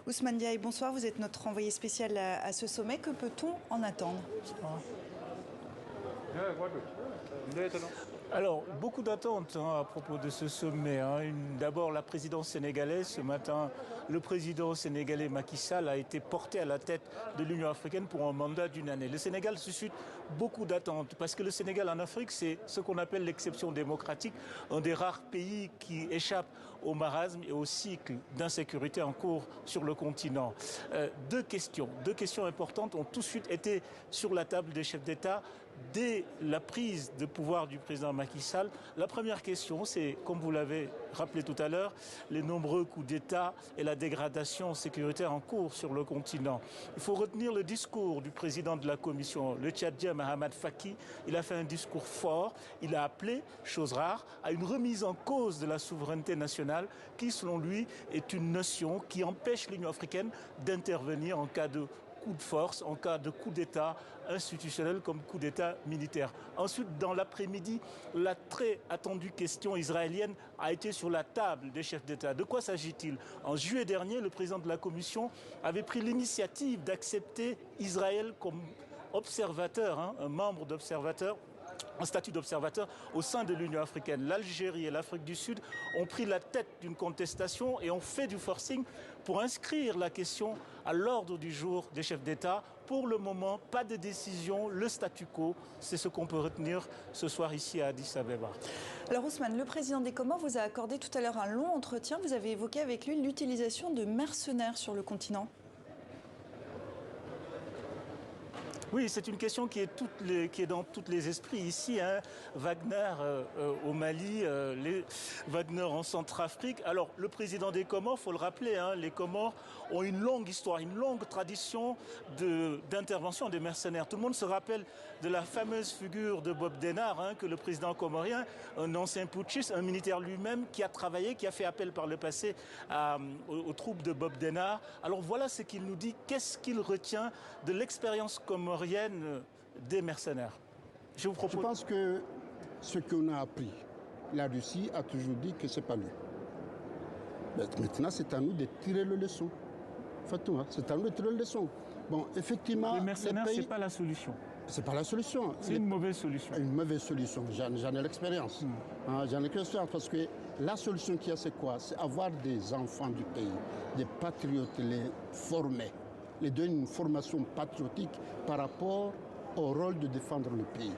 Ousmane Diaye, bonsoir. Vous êtes notre envoyé spécial à ce sommet. Que peut-on en attendre? Alors, beaucoup d'attentes à propos de ce sommet. D'abord, la présidence sénégalaise. Ce matin, le président sénégalais Macky Sall a été porté à la tête de l'Union africaine pour un mandat d'une année. Le Sénégal suscite beaucoup d'attentes parce que le Sénégal en Afrique, c'est ce qu'on appelle l'exception démocratique, un des rares pays qui échappe au marasme et au cycle d'insécurité en cours sur le continent. Deux questions importantes ont tout de suite été sur la table des chefs d'État dès la prise de pouvoir du président Macky Sall. La première question, c'est, comme vous l'avez rappelé tout à l'heure, les nombreux coups d'État et la dégradation sécuritaire en cours sur le continent. Il faut retenir le discours du président de la Commission, le Tchadien Mahamat Faki. Il a fait un discours fort. Il a appelé, chose rare, à une remise en cause de la souveraineté nationale qui, selon lui, est une notion qui empêche l'Union africaine d'intervenir en cas de coup de force, en cas de coup d'État institutionnel comme coup d'État militaire. Ensuite, dans l'après-midi, la très attendue question israélienne a été sur la table des chefs d'État. De quoi s'agit-il? En juillet dernier, le président de la Commission avait pris l'initiative d'accepter Israël comme observateur, un membre d'observateur, un statut d'observateur au sein de l'Union africaine. L'Algérie et l'Afrique du Sud ont pris la tête d'une contestation et ont fait du forcing pour inscrire la question à l'ordre du jour des chefs d'État. Pour le moment, pas de décision, le statu quo, c'est ce qu'on peut retenir ce soir ici à Addis Abeba. Alors Ousmane, le président des Comores vous a accordé tout à l'heure un long entretien. Vous avez évoqué avec lui l'utilisation de mercenaires sur le continent. Oui, c'est une question qui est dans tous les esprits ici. Wagner au Mali, Wagner en Centrafrique. Alors, le président des Comores, il faut le rappeler, les Comores ont une longue histoire, une longue tradition d'intervention des mercenaires. Tout le monde se rappelle de la fameuse figure de Bob Denard, que le président comorien, un ancien putschiste, un militaire lui-même, qui a travaillé, qui a fait appel par le passé aux troupes de Bob Denard. Alors voilà ce qu'il nous dit. Qu'est-ce qu'il retient de l'expérience comorienne des mercenaires? Je pense que ce qu'on a appris, la Russie a toujours dit que ce n'est pas lui. Maintenant, c'est à nous de tirer le leçon. Fatouma, c'est à nous de tirer le leçon. Bon, effectivement, les mercenaires, ce n'est pas la solution. C'est pas la solution. C'est une mauvaise solution. Une mauvaise solution. J'en ai l'expérience. J'en ai l'expérience parce que la solution qu'il y a, c'est quoi? C'est avoir des enfants du pays, des patriotes, les former, les donner une formation patriotique par rapport au rôle de défendre le pays.